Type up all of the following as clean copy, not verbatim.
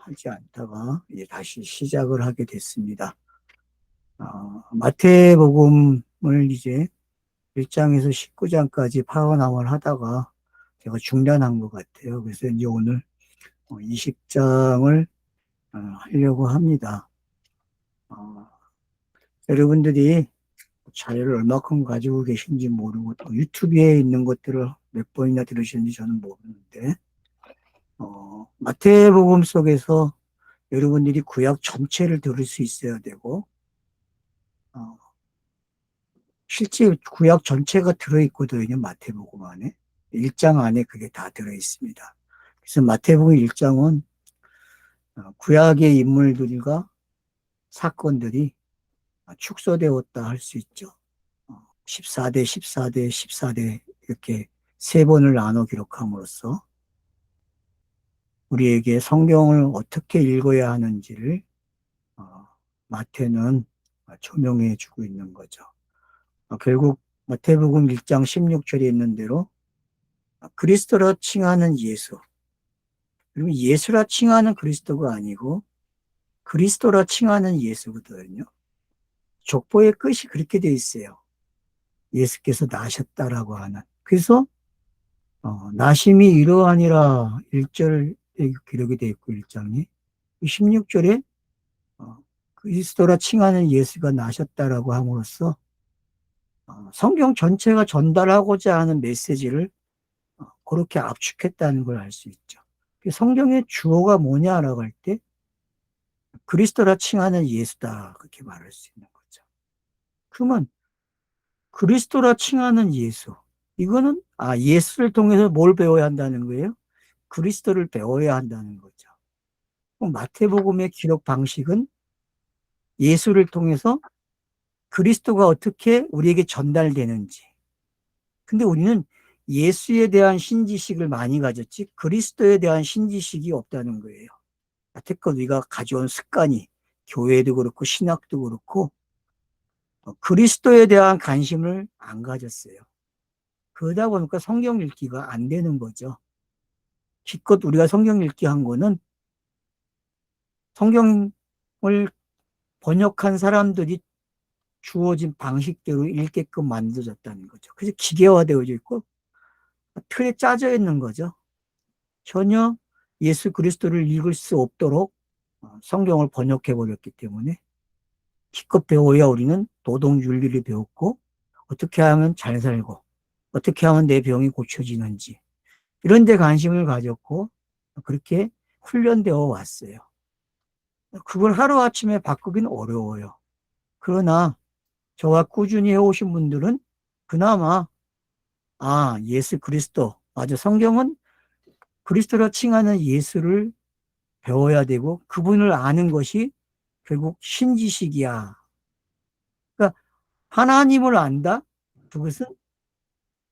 하지 않다가 이제 다시 시작을 하게 됐습니다. 마태복음을 이제 1장에서 19장까지 파악을 하다가 제가 중단한 것 같아요. 그래서 이제 오늘 20장을 하려고 합니다. 여러분들이 자료를 얼마큼 가지고 계신지 모르고 또 유튜브에 있는 것들을 몇 번이나 들으시는지 저는 모르는데 마태복음 속에서 여러분들이 구약 전체를 들을 수 있어야 되고 어, 실제 구약 전체가 들어있거든요. 마태복음 안에 1장 안에 그게 다 들어있습니다. 그래서 마태복음 1장은 구약의 인물들과 사건들이 축소되었다 할 수 있죠. 14대, 14대, 14대 이렇게 세 번을 나눠 기록함으로써 우리에게 성경을 어떻게 읽어야 하는지를 마태는 조명해 주고 있는 거죠. 결국 마태복음 1장 16절에 있는 대로 그리스도라 칭하는 예수, 그리고 예수라 칭하는 그리스도가 아니고 그리스도라 칭하는 예수거든요. 족보의 끝이 그렇게 돼 있어요. 예수께서 나셨다라고 하는. 그래서 나심이 이러하니라 1절에 기록이 되어 있고 1장에 16절에 그리스도라 칭하는 예수가 나셨다라고 함으로써 성경 전체가 전달하고자 하는 메시지를 그렇게 압축했다는 걸 알 수 있죠. 성경의 주어가 뭐냐라고 할 때 그리스도라 칭하는 예수다 그렇게 말할 수 있는 거죠. 그러면 그리스도라 칭하는 예수 이거는 예수를 통해서 뭘 배워야 한다는 거예요? 그리스도를 배워야 한다는 거죠. 마태복음의 기록 방식은 예수를 통해서 그리스도가 어떻게 우리에게 전달되는지. 근데 우리는 예수에 대한 신지식을 많이 가졌지 그리스도에 대한 신지식이 없다는 거예요. 여태껏 우리가 가져온 습관이 교회도 그렇고 신학도 그렇고 그리스도에 대한 관심을 안 가졌어요. 그러다 보니까 성경 읽기가 안 되는 거죠. 기껏 우리가 성경 읽기 한 거는 성경을 번역한 사람들이 주어진 방식대로 읽게끔 만들어졌다는 거죠. 그래서 기계화되어져 있고 틀에 짜져 있는 거죠. 전혀 예수 그리스도를 읽을 수 없도록 성경을 번역해 버렸기 때문에 기껏 배워야 우리는 도덕 윤리를 배웠고 어떻게 하면 잘 살고 어떻게 하면 내 병이 고쳐지는지 이런 데 관심을 가졌고 그렇게 훈련되어 왔어요. 그걸 하루아침에 바꾸긴 어려워요. 그러나 저와 꾸준히 해오신 분들은 그나마 예수 그리스도 맞아 성경은 그리스도라 칭하는 예수를 배워야 되고 그분을 아는 것이 결국 신지식이야. 그러니까 하나님을 안다? 그것은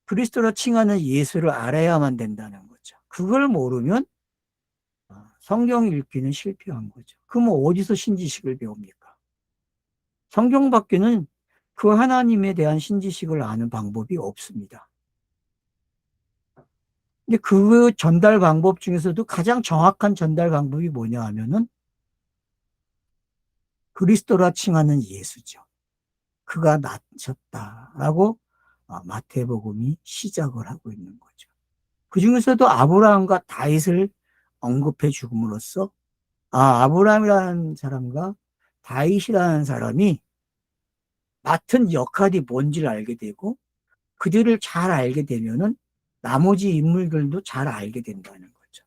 그리스도라 칭하는 예수를 알아야만 된다는 거죠. 그걸 모르면 성경 읽기는 실패한 거죠. 그럼 어디서 신지식을 배웁니까? 성경밖에는 그 하나님에 대한 신지식을 아는 방법이 없습니다. 근데 그 전달 방법 중에서도 가장 정확한 전달 방법이 뭐냐 하면은 그리스도라 칭하는 예수죠. 그가 나셨다라고 마태복음이 시작을 하고 있는 거죠. 그 중에서도 아브라함과 다윗을 언급해 주음으로써 아브라함이라는 사람과 다윗이라는 사람이 맡은 역할이 뭔지를 알게 되고 그들을 잘 알게 되면은 나머지 인물들도 잘 알게 된다는 거죠.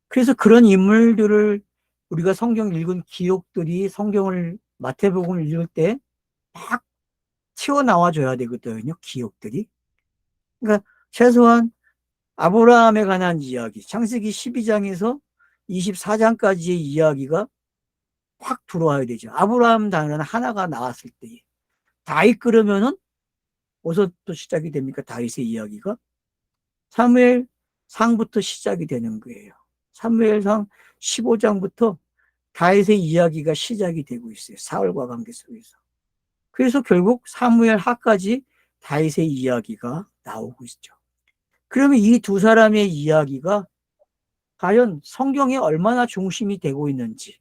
그래서 그런 인물들을 우리가 성경 읽은 기록들이 성경을 마태복음을 읽을 때 막 튀어나와 줘야 되거든요. 기억들이. 그러니까 최소한 아브라함에 관한 이야기, 창세기 12장에서 24장까지의 이야기가 확 들어와야 되죠. 아브라함 단어는 하나가 나왔을 때 다윗 그러면은 어디서부터 시작이 됩니까? 다윗의 이야기가 사무엘 상부터 시작이 되는 거예요. 사무엘상 15장부터 다윗의 이야기가 시작이 되고 있어요. 사울과 관계 속에서. 그래서 결국 사무엘 하까지 다윗의 이야기가 나오고 있죠. 그러면 이 두 사람의 이야기가 과연 성경에 얼마나 중심이 되고 있는지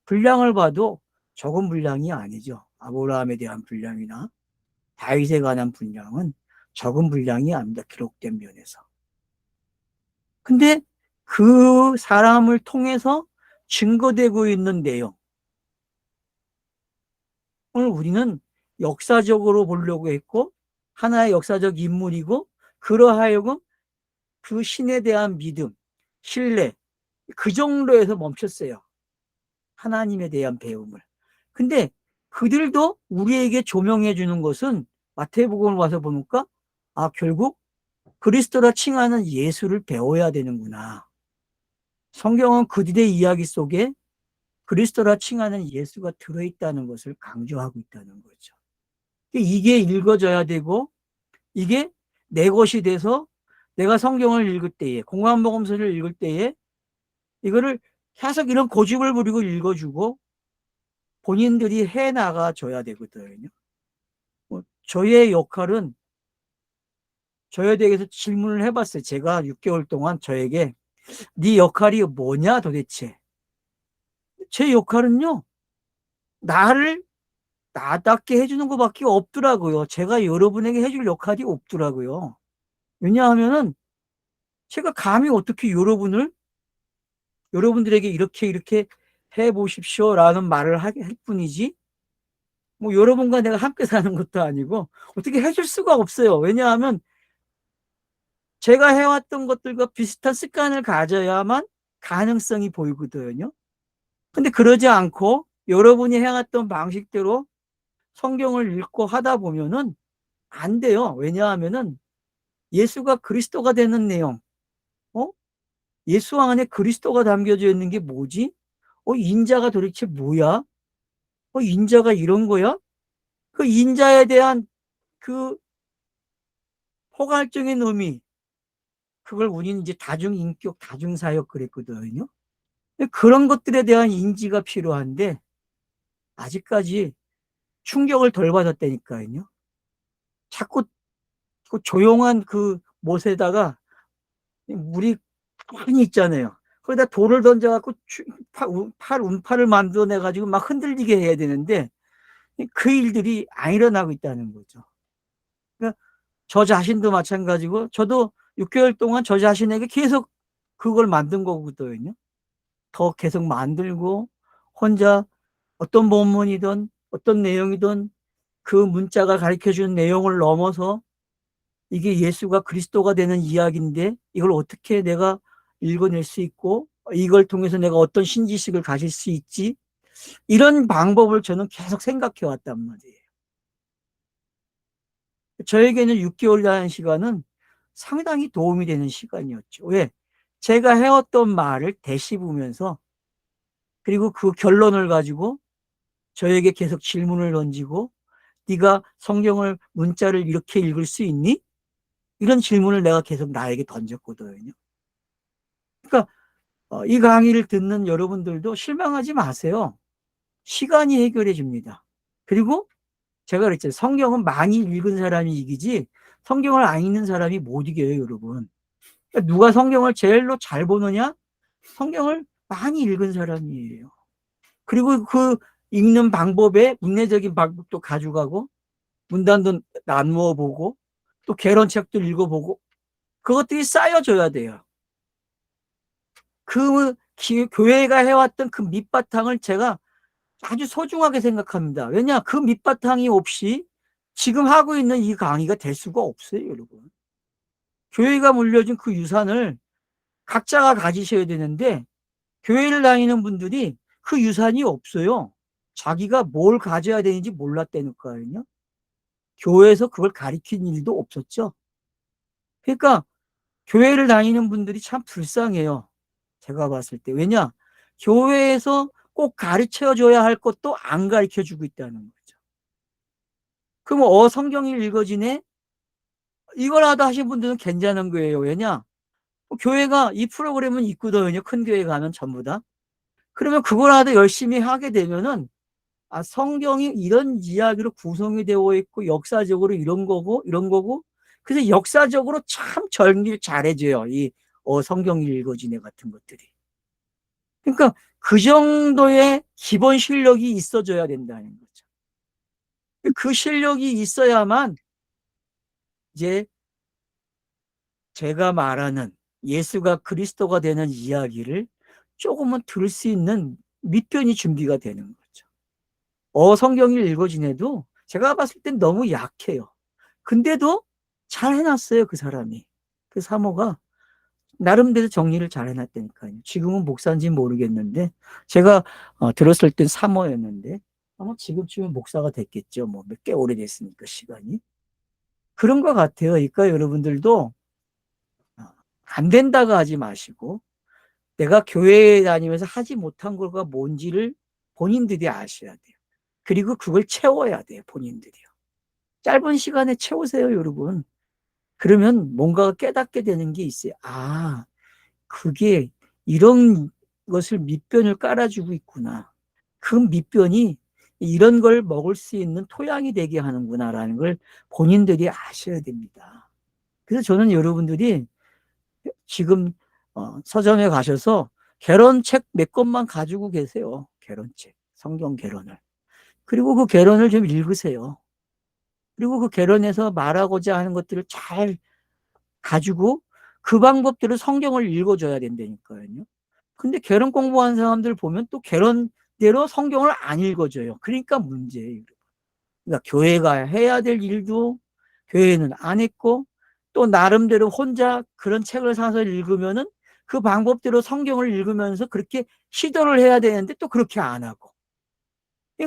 분량을 봐도 적은 분량이 아니죠. 아브라함에 대한 분량이나 다윗에 관한 분량은 적은 분량이 아닙니다. 기록된 면에서. 근데 그 사람을 통해서 증거되고 있는 내용, 오늘 우리는 역사적으로 보려고 했고 하나의 역사적 인물이고 그러하여금 그 신에 대한 믿음, 신뢰, 그 정도에서 멈췄어요. 하나님에 대한 배움을. 근데 그들도 우리에게 조명해 주는 것은 마태복음을 와서 보니까 결국 그리스도라 칭하는 예수를 배워야 되는구나. 성경은 그들의 이야기 속에 그리스도라 칭하는 예수가 들어있다는 것을 강조하고 있다는 거죠. 이게 읽어져야 되고 이게 내 것이 돼서 내가 성경을 읽을 때에 공관복음서를 읽을 때에 이거를 계속 이런 고집을 부리고 읽어주고 본인들이 해나가줘야 되거든요. 저의 역할은 저에 대해서 질문을 해봤어요. 제가 6개월 동안 저에게 네 역할이 뭐냐 도대체. 제 역할은요, 나를 나답게 해주는 것밖에 없더라고요. 제가 여러분에게 해줄 역할이 없더라고요. 왜냐하면은 제가 감히 어떻게 여러분들에게 이렇게 해보십시오라는 말을 할 뿐이지, 뭐 여러분과 내가 함께 사는 것도 아니고 어떻게 해줄 수가 없어요. 왜냐하면 제가 해왔던 것들과 비슷한 습관을 가져야만 가능성이 보이거든요. 근데 그러지 않고 여러분이 해왔던 방식대로 성경을 읽고 하다 보면은 안 돼요. 왜냐하면은 예수가 그리스도가 되는 내용, 어? 예수 안에 그리스도가 담겨져 있는 게 뭐지? 인자가 도대체 뭐야? 인자가 이런 거야? 그 인자에 대한 그 포괄적인 의미, 그걸 우리는 이제 다중인격, 다중사역 그랬거든요. 그런 것들에 대한 인지가 필요한데 아직까지 충격을 덜 받았다니까요. 자꾸 그 조용한 그 못에다가 물이 많이 있잖아요. 거기다 돌을 던져갖고 운파를 만들어내가지고 막 흔들리게 해야 되는데 그 일들이 안 일어나고 있다는 거죠. 그러니까 저 자신도 마찬가지고 저도 6개월 동안 저 자신에게 계속 그걸 만든 거거든요. 더 계속 만들고 혼자 어떤 본문이든 어떤 내용이든 그 문자가 가르쳐주는 내용을 넘어서 이게 예수가 그리스도가 되는 이야기인데 이걸 어떻게 내가 읽어낼 수 있고 이걸 통해서 내가 어떤 신지식을 가질 수 있지, 이런 방법을 저는 계속 생각해 왔단 말이에요. 저에게는 6개월이라는 시간은 상당히 도움이 되는 시간이었죠. 왜? 제가 해왔던 말을 되씹으면서 그리고 그 결론을 가지고 저에게 계속 질문을 던지고 네가 성경을 문자를 이렇게 읽을 수 있니? 이런 질문을 내가 계속 나에게 던졌거든요. 그러니까 이 강의를 듣는 여러분들도 실망하지 마세요. 시간이 해결해 줍니다. 그리고 제가 그랬죠. 성경은 많이 읽은 사람이 이기지 성경을 안 읽는 사람이 못 이겨요, 여러분. 그러니까 누가 성경을 제일로 잘 보느냐? 성경을 많이 읽은 사람이에요. 그리고 그 읽는 방법에 문해적인 방법도 가져가고 문단도 나누어 보고 또 개론책도 읽어보고 그것들이 쌓여져야 돼요. 그 교회가 해왔던 그 밑바탕을 제가 아주 소중하게 생각합니다. 왜냐? 그 밑바탕이 없이 지금 하고 있는 이 강의가 될 수가 없어요, 여러분. 교회가 물려준 그 유산을 각자가 가지셔야 되는데 교회를 다니는 분들이 그 유산이 없어요. 자기가 뭘 가져야 되는지 몰랐다니까요. 교회에서 그걸 가르친 일도 없었죠. 그러니까 교회를 다니는 분들이 참 불쌍해요. 제가 봤을 때. 왜냐? 교회에서 꼭 가르쳐줘야 할 것도 안 가르쳐주고 있다는 거죠. 그럼 성경이 읽어지네? 이거라도 하신 분들은 괜찮은 거예요. 왜냐? 교회가 이 프로그램은 있거든요. 큰 교회 가면 전부 다. 그러면 그거라도 열심히 하게 되면은 성경이 이런 이야기로 구성이 되어 있고 역사적으로 이런 거고 그래서 역사적으로 참 정리를 잘해줘요. 이 성경이 읽어지네 같은 것들이. 그러니까 그 정도의 기본 실력이 있어줘야 된다는 거죠. 그 실력이 있어야만 이제 제가 말하는 예수가 그리스도가 되는 이야기를 조금은 들을 수 있는 밑변이 준비가 되는 거죠. 성경이 읽어지네도 제가 봤을 땐 너무 약해요. 근데도 잘 해놨어요, 그 사람이. 그 사모가 나름대로 정리를 잘 해놨다니까요. 지금은 목사인지는 모르겠는데 제가 들었을 땐 사모였는데 아마 지금쯤은 목사가 됐겠죠. 뭐 몇 개 오래됐으니까 시간이. 그런 것 같아요. 그러니까 여러분들도 안 된다고 하지 마시고 내가 교회에 다니면서 하지 못한 거가 뭔지를 본인들이 아셔야 돼요. 그리고 그걸 채워야 돼요, 본인들이요. 짧은 시간에 채우세요, 여러분. 그러면 뭔가가 깨닫게 되는 게 있어요. 아, 그게 이런 것을 밑변을 깔아주고 있구나. 그 밑변이 이런 걸 먹을 수 있는 토양이 되게 하는구나라는 걸 본인들이 아셔야 됩니다. 그래서 저는 여러분들이 지금 서점에 가셔서 개론책 몇 권만 가지고 계세요. 개론책, 성경 개론을. 그리고 그 개론을 좀 읽으세요. 그리고 그 개론에서 말하고자 하는 것들을 잘 가지고 그 방법대로 성경을 읽어줘야 된다니까요. 근데 개론 공부하는 사람들 보면 또 개론대로 성경을 안 읽어줘요. 그러니까 문제예요. 그러니까 교회가 해야 될 일도 교회는 안 했고 또 나름대로 혼자 그런 책을 사서 읽으면은 그 방법대로 성경을 읽으면서 그렇게 시도를 해야 되는데 또 그렇게 안 하고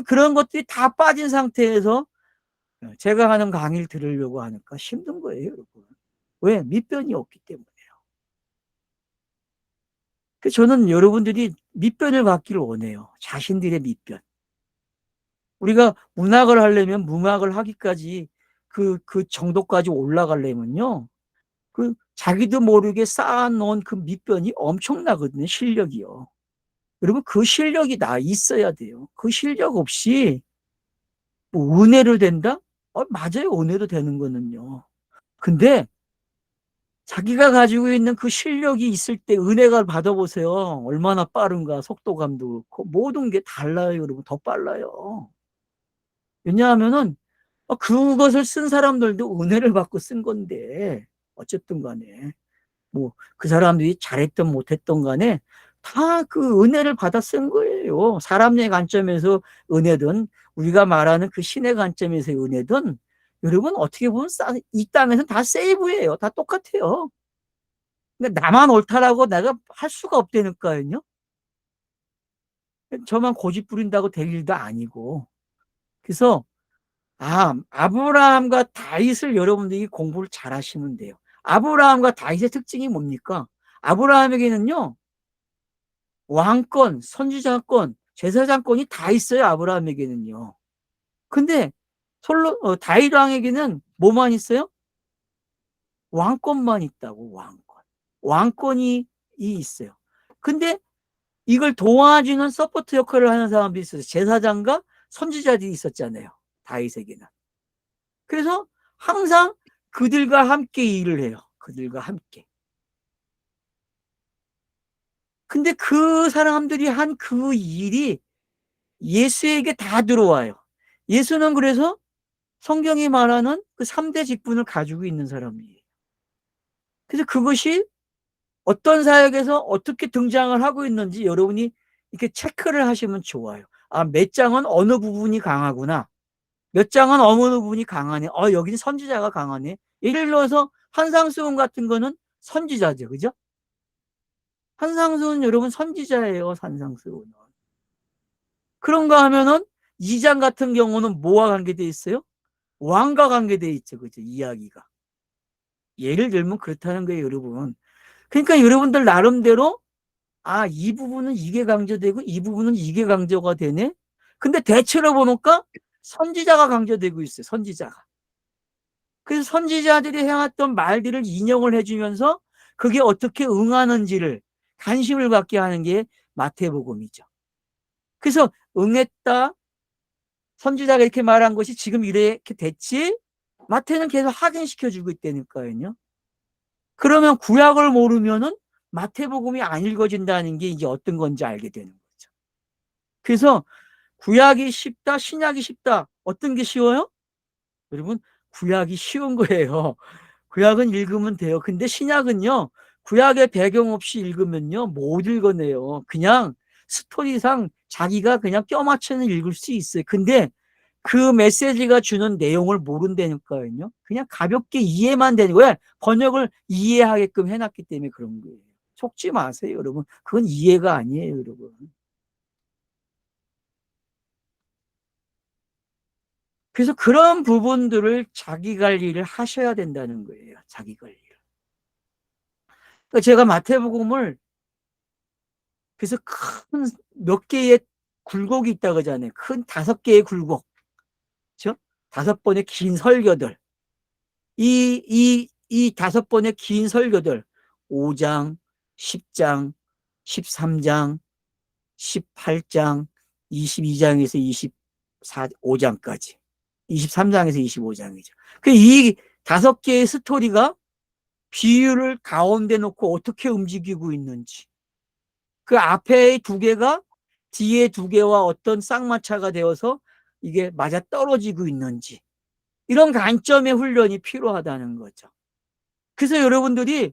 그런 것들이 다 빠진 상태에서 제가 하는 강의를 들으려고 하니까 힘든 거예요, 여러분. 왜? 밑변이 없기 때문에요. 그래서 저는 여러분들이 밑변을 갖기를 원해요. 자신들의 밑변. 우리가 문학을 하려면 문학을 하기까지 그 정도까지 올라가려면요. 자기도 모르게 쌓아놓은 그 밑변이 엄청나거든요. 실력이요. 여러분, 그 실력이 있어야 돼요. 그 실력 없이 뭐 은혜를 된다? 맞아요. 은혜도 되는 거는요. 근데 자기가 가지고 있는 그 실력이 있을 때 은혜가 받아보세요. 얼마나 빠른가, 속도감도 그렇고. 모든 게 달라요, 여러분. 더 빨라요. 왜냐하면은, 그것을 쓴 사람들도 은혜를 받고 쓴 건데, 어쨌든 간에. 뭐, 그 사람들이 잘했던 못했던 간에 다 그 은혜를 받아 쓴 거예요. 사람의 관점에서 은혜든, 우리가 말하는 그 신의 관점에서의 은혜든, 여러분, 어떻게 보면 이 땅에서는 다 세이브예요. 다 똑같아요. 근데 나만 옳다라고 내가 할 수가 없다니까요. 저만 고집 부린다고 될 일도 아니고. 그래서 아브라함과 다윗을 여러분들이 공부를 잘 하시면 돼요. 아브라함과 다윗의 특징이 뭡니까? 아브라함에게는요, 왕권, 선지자권, 제사장권이 다 있어요. 아브라함에게는요. 근데 다윗 왕에게는 뭐만 있어요? 왕권만 있다고. 왕권이 있어요. 근데 이걸 도와주는 서포트 역할을 하는 사람들이 있어요. 제사장과 선지자들이 있었잖아요. 다윗에게는. 그래서 항상 그들과 함께 일을 해요. 그들과 함께. 근데 그 사람들이 한 그 일이 예수에게 다 들어와요. 예수는 그래서 성경이 말하는 그 3대 직분을 가지고 있는 사람이에요. 그래서 그것이 어떤 사역에서 어떻게 등장을 하고 있는지 여러분이 이렇게 체크를 하시면 좋아요. 몇 장은 어느 부분이 강하구나. 몇 장은 어느 부분이 강하네. 여기는 선지자가 강하네. 예를 들어서 한상수훈 같은 거는 선지자죠. 그죠? 한상수훈 여러분 선지자예요. 한상수훈은. 그런가 하면은 2장 같은 경우는 뭐와 관계되어 있어요? 왕과 관계되어 있죠. 그죠? 이야기가. 예를 들면 그렇다는 거예요, 여러분. 그러니까 여러분들 나름대로 이 부분은 이게 강조되고 이 부분은 이게 강조가 되네. 근데 대체로 보니까 선지자가 강조되고 있어요. 선지자가. 그래서 선지자들이 해왔던 말들을 인용을 해주면서 그게 어떻게 응하는지를 관심을 갖게 하는 게 마태복음이죠. 그래서 응했다. 선지자가 이렇게 말한 것이 지금 이렇게 됐지. 마태는 계속 확인시켜주고 있다니까요. 그러면 구약을 모르면은 마태복음이 안 읽어진다는 게 이제 어떤 건지 알게 되는 거죠. 그래서 구약이 쉽다, 신약이 쉽다. 어떤 게 쉬워요? 여러분, 구약이 쉬운 거예요. 구약은 읽으면 돼요. 근데 신약은요, 구약의 배경 없이 읽으면요, 못 읽어내요. 그냥 스토리상 자기가 그냥 껴맞춰는 읽을 수 있어요. 근데 그 메시지가 주는 내용을 모른다니까요. 그냥 가볍게 이해만 되는 거예요. 번역을 이해하게끔 해놨기 때문에 그런 거예요. 속지 마세요, 여러분. 그건 이해가 아니에요, 여러분. 그래서 그런 부분들을 자기 관리를 하셔야 된다는 거예요. 자기 관리를. 그러니까 제가 마태복음을 그래서 큰 몇 개의 굴곡이 있다고 그러잖아요. 큰 5개의 굴곡. 그렇죠? 5번의 긴 설교들. 이 5번의 긴 설교들. 5장, 10장, 13장, 18장, 22장에서 25장까지. 23장에서 25장이죠. 이 5개의 스토리가 비유를 가운데 놓고 어떻게 움직이고 있는지, 그 앞에 2개가 뒤에 2개와 어떤 쌍마차가 되어서 이게 맞아 떨어지고 있는지, 이런 관점의 훈련이 필요하다는 거죠. 그래서 여러분들이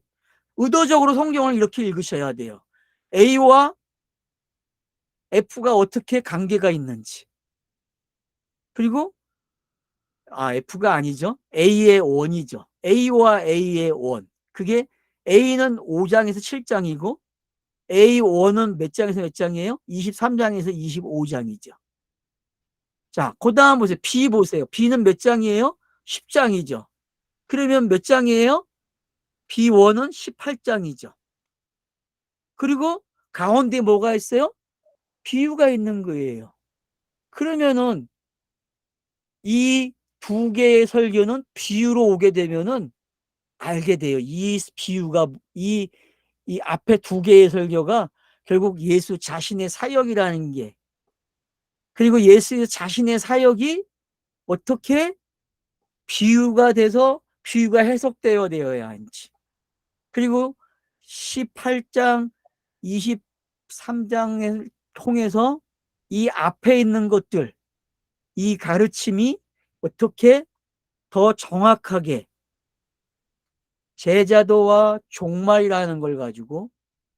의도적으로 성경을 이렇게 읽으셔야 돼요. A와 F가 어떻게 관계가 있는지, 그리고 F가 아니죠. A의 원이죠. A와 A의 원. 그게 A는 5장에서 7장이고 A1은 몇 장에서 몇 장이에요? 23장에서 25장이죠. 자, 그 다음 보세요. B 보세요. B는 몇 장이에요? 10장이죠. 그러면 몇 장이에요? B1은 18장이죠. 그리고 가운데 뭐가 있어요? 비유가 있는 거예요. 그러면은 이 2개의 설교는 비유로 오게 되면은 알게 돼요. 이 비유가, 이 앞에 2개의 설교가 결국 예수 자신의 사역이라는 게, 그리고 예수 자신의 사역이 어떻게 비유가 돼서 비유가 해석되어야 되어야 하는지, 그리고 18장 23장을 통해서 이 앞에 있는 것들, 이 가르침이 어떻게 더 정확하게 제자도와 종말이라는 걸 가지고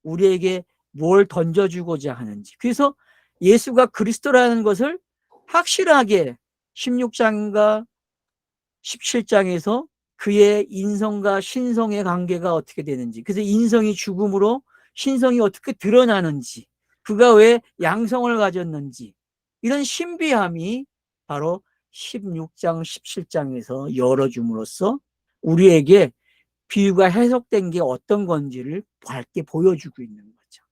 우리에게 뭘 던져주고자 하는지, 그래서 예수가 그리스도라는 것을 확실하게 16장인가 17장에서 그의 인성과 신성의 관계가 어떻게 되는지, 그래서 인성이 죽음으로 신성이 어떻게 드러나는지, 그가 왜 양성을 가졌는지, 이런 신비함이 바로 16장 17장에서 열어줌으로써 우리에게 비유가 해석된 게 어떤 건지를 밝게 보여주고 있는 거죠.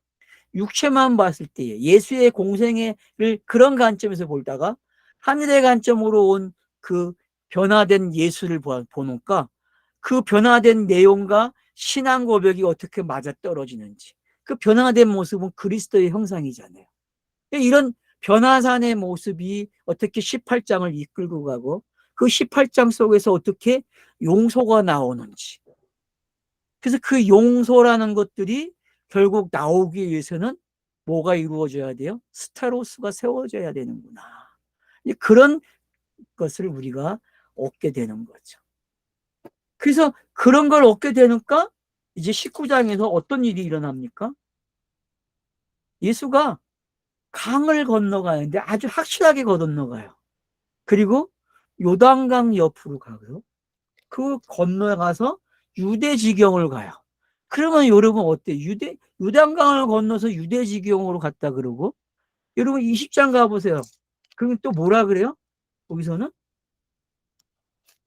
육체만 봤을 때 예수의 공생애를 그런 관점에서 보다가 하늘의 관점으로 온 그 변화된 예수를 보니까 그 변화된 내용과 신앙 고백이 어떻게 맞아떨어지는지, 그 변화된 모습은 그리스도의 형상이잖아요. 이런 변화산의 모습이 어떻게 18장을 이끌고 가고 그 18장 속에서 어떻게 용서가 나오는지, 그래서 그 용서라는 것들이 결국 나오기 위해서는 뭐가 이루어져야 돼요? 스타로스가 세워져야 되는구나. 그런 것을 우리가 얻게 되는 거죠. 그래서 그런 걸 얻게 되니까 이제 19장에서 어떤 일이 일어납니까? 예수가 강을 건너가는데 아주 확실하게 건너가요. 그리고 요단강 옆으로 가고요. 그 건너가서 유대 지경을 가요. 그러면 여러분 어때요? 요단강을 건너서 유대 지경으로 갔다 그러고, 여러분 20장 가보세요. 그러면 또 뭐라 그래요? 거기서는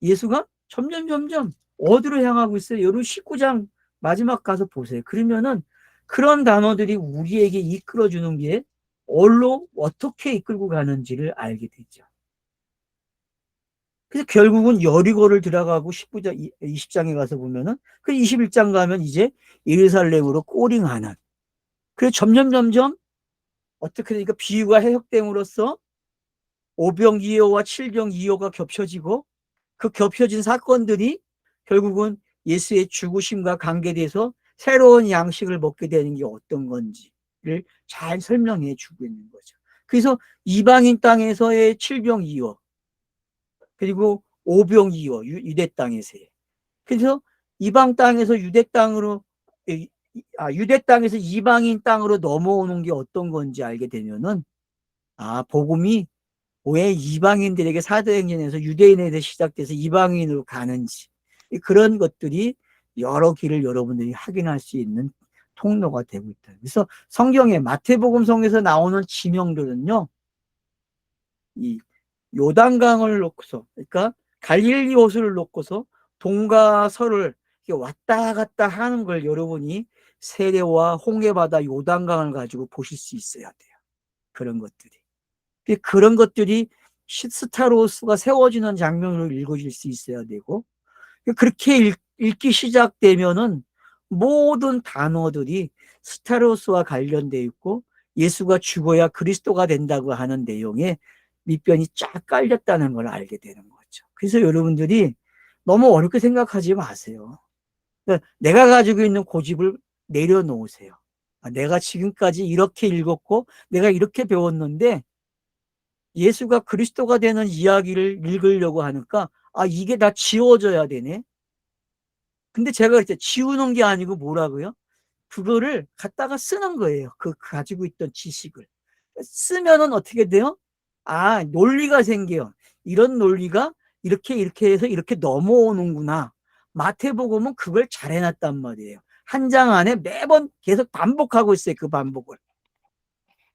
예수가 점점 어디로 향하고 있어요? 여러분 19장 마지막 가서 보세요. 그러면은 그런 단어들이 우리에게 이끌어주는 게 어디로 어떻게 이끌고 가는지를 알게 되죠. 그래서 결국은 여리고를 들어가고 19장, 20장에 가서 보면은 그 21장 가면 이제 예루살렘으로 꼬링하는. 그래서 점점 어떻게 되니까 비유가 해석됨으로써 오병이어와 칠병이어가 겹쳐지고 그 겹쳐진 사건들이 결국은 예수의 죽으심과 관계돼서 새로운 양식을 먹게 되는 게 어떤 건지를 잘 설명해 주고 있는 거죠. 그래서 이방인 땅에서의 칠병이어, 그리고 오병이어, 유대 땅에서의. 그래서 이방 땅에서 유대 땅으로, 유대 땅에서 이방인 땅으로 넘어오는 게 어떤 건지 알게 되면은, 복음이 왜 이방인들에게 사도행전에서 유대인에서 시작돼서 이방인으로 가는지, 그런 것들이 여러 길을 여러분들이 확인할 수 있는 통로가 되고 있다. 그래서 성경에 마태복음성에서 나오는 지명들은요, 이 요단강을 놓고서, 그러니까 갈릴리 호수를 놓고서 동과 서를 왔다 갔다 하는 걸 여러분이 세례와 홍해바다 요단강을 가지고 보실 수 있어야 돼요. 그런 것들이. 그런 것들이 스타로스가 세워지는 장면으로 읽어질 수 있어야 되고, 그렇게 읽기 시작되면은 모든 단어들이 스타로스와 관련되어 있고 예수가 죽어야 그리스도가 된다고 하는 내용에 밑변이 쫙 깔렸다는 걸 알게 되는 거죠. 그래서 여러분들이 너무 어렵게 생각하지 마세요. 내가 가지고 있는 고집을 내려놓으세요. 내가 지금까지 이렇게 읽었고 내가 이렇게 배웠는데 예수가 그리스도가 되는 이야기를 읽으려고 하니까 이게 다 지워져야 되네. 근데 제가 그랬죠. 지우는 게 아니고 뭐라고요? 그거를 갖다가 쓰는 거예요. 그 가지고 있던 지식을. 쓰면은 어떻게 돼요? 논리가 생겨요. 이런 논리가 이렇게 해서 이렇게 넘어오는구나. 마태복음은 그걸 잘 해놨단 말이에요. 한 장 안에 매번 계속 반복하고 있어요. 그 반복을.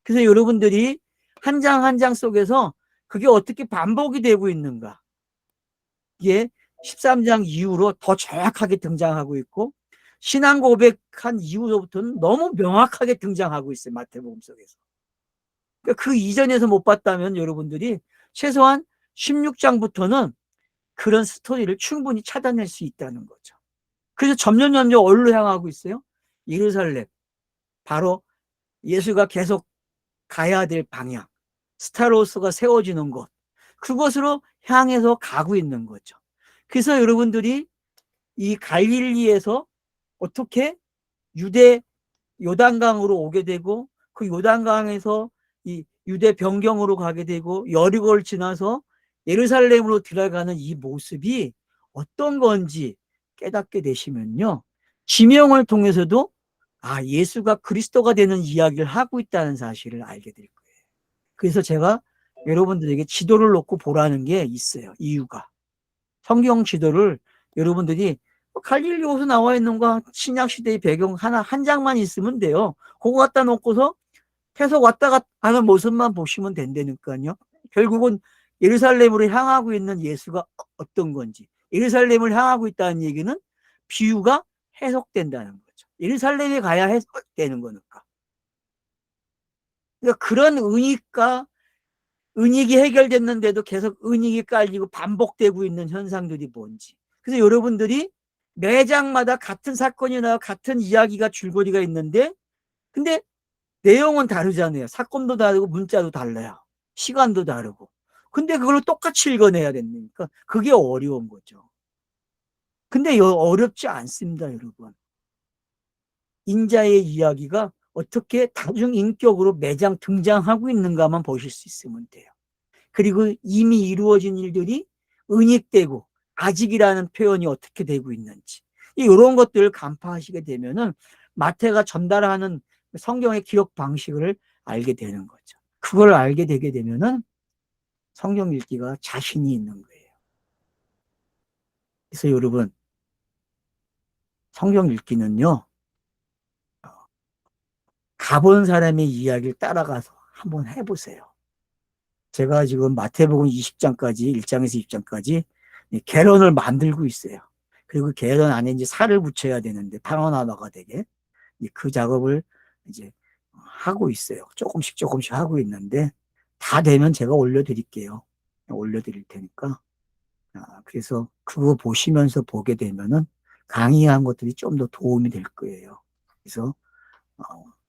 그래서 여러분들이 한 장 한 장 속에서 그게 어떻게 반복이 되고 있는가. 이게 13장 이후로 더 정확하게 등장하고 있고 신앙 고백한 이후로부터는 너무 명확하게 등장하고 있어요. 마태복음 속에서. 그러니까 그 이전에서 못 봤다면 여러분들이 최소한 16장부터는 그런 스토리를 충분히 찾아낼 수 있다는 거죠. 그래서 점점 어디로 향하고 있어요? 예루살렘. 바로 예수가 계속 가야 될 방향. 스타로스가 세워지는 곳. 그곳으로 향해서 가고 있는 거죠. 그래서 여러분들이 이 갈릴리에서 어떻게 유대 요단강으로 오게 되고 그 요단강에서 이 유대 변경으로 가게 되고 여리고를 지나서 예루살렘으로 들어가는 이 모습이 어떤 건지 깨닫게 되시면요. 지명을 통해서도 예수가 그리스도가 되는 이야기를 하고 있다는 사실을 알게 될 거예요. 그래서 제가 여러분들에게 지도를 놓고 보라는 게 있어요. 이유가. 성경 지도를 여러분들이 갈릴리 호수 나와 있는 거 신약 시대의 배경 한 장만 있으면 돼요. 그거 갖다 놓고서 계속 왔다 갔다 하는 모습만 보시면 된다니까요. 결국은 예루살렘으로 향하고 있는 예수가 어떤 건지, 예루살렘을 향하고 있다는 얘기는 비유가 해석된다는 거죠. 예루살렘에 가야 해석되는 거니까. 그러니까 그런 은익이 해결됐는데도 계속 은익이 깔리고 반복되고 있는 현상들이 뭔지. 그래서 여러분들이 매장마다 같은 사건이나 같은 이야기가 줄거리가 있는데 근데 내용은 다르잖아요. 사건도 다르고 문자도 달라요. 시간도 다르고. 근데 그걸 똑같이 읽어내야 됩니까? 그게 어려운 거죠. 근데 어렵지 않습니다, 여러분. 인자의 이야기가 어떻게 다중인격으로 매장 등장하고 있는가만 보실 수 있으면 돼요. 그리고 이미 이루어진 일들이 은닉되고 아직이라는 표현이 어떻게 되고 있는지 이런 것들을 간파하시게 되면은 마태가 전달하는 성경의 기록 방식을 알게 되는 거죠. 그걸 알게 되게 되면은 성경 읽기가 자신이 있는 거예요. 그래서 여러분 성경 읽기는요 가본 사람의 이야기를 따라가서 한번 해보세요. 제가 지금 마태복음 20장까지 1장에서 20장까지 개론을 만들고 있어요. 그리고 개론 안에 이제 살을 붙여야 되는데 파노라마가 되게 그 작업을 이제 하고 있어요. 조금씩 하고 있는데 다 되면 제가 올려드릴게요. 올려드릴 테니까. 그래서 그거 보시면서 보게 되면은 강의한 것들이 좀 더 도움이 될 거예요. 그래서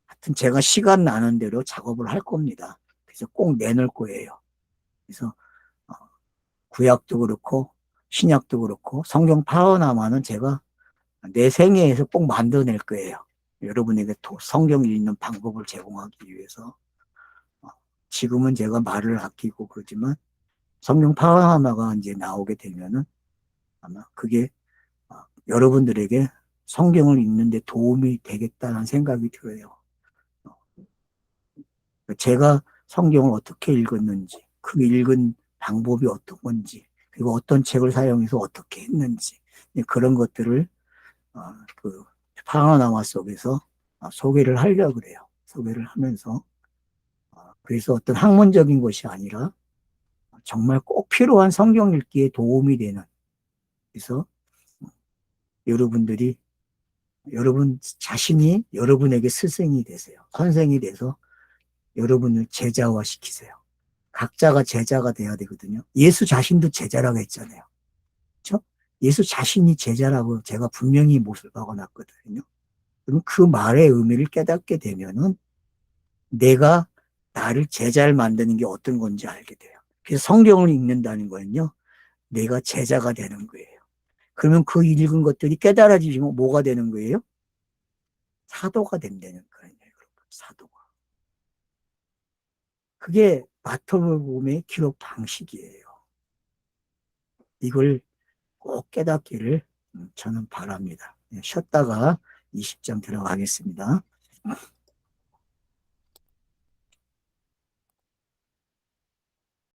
하여튼 제가 시간 나는 대로 작업을 할 겁니다. 그래서 꼭 내놓을 거예요. 그래서 구약도 그렇고 신약도 그렇고 성경 파워나마는 제가 내 생애에서 꼭 만들어낼 거예요. 여러분에게 성경을 읽는 방법을 제공하기 위해서. 어, 지금은 제가 말을 아끼고 그러지만 성경 파노라마가 이제 나오게 되면은 아마 그게 여러분들에게 성경을 읽는데 도움이 되겠다는 생각이 들어요. 어, 제가 성경을 어떻게 읽었는지, 그 읽은 방법이 어떤 건지, 그리고 어떤 책을 사용해서 어떻게 했는지, 그런 것들을 그 파노라마 속에서 소개를 하려고 그래요. 소개를 하면서. 그래서 어떤 학문적인 것이 아니라 정말 꼭 필요한 성경 읽기에 도움이 되는, 그래서 여러분들이 여러분 자신이 여러분에게 스승이 되세요. 선생이 돼서 여러분을 제자화 시키세요. 각자가 제자가 돼야 되거든요. 예수 자신도 제자라고 했잖아요. 그렇죠? 예수 자신이 제자라고 제가 분명히 못을 박아놨거든요. 그럼 그 말의 의미를 깨닫게 되면은 내가 나를 제자를 만드는 게 어떤 건지 알게 돼요. 그래서 성경을 읽는다는 거는요, 내가 제자가 되는 거예요. 그러면 그 읽은 것들이 깨달아지면 뭐가 되는 거예요? 사도가 된다는 거예요. 사도가. 그게 마태복음의 기록 방식이에요. 이걸 꼭 깨닫기를 저는 바랍니다. 쉬었다가 20장 들어가겠습니다.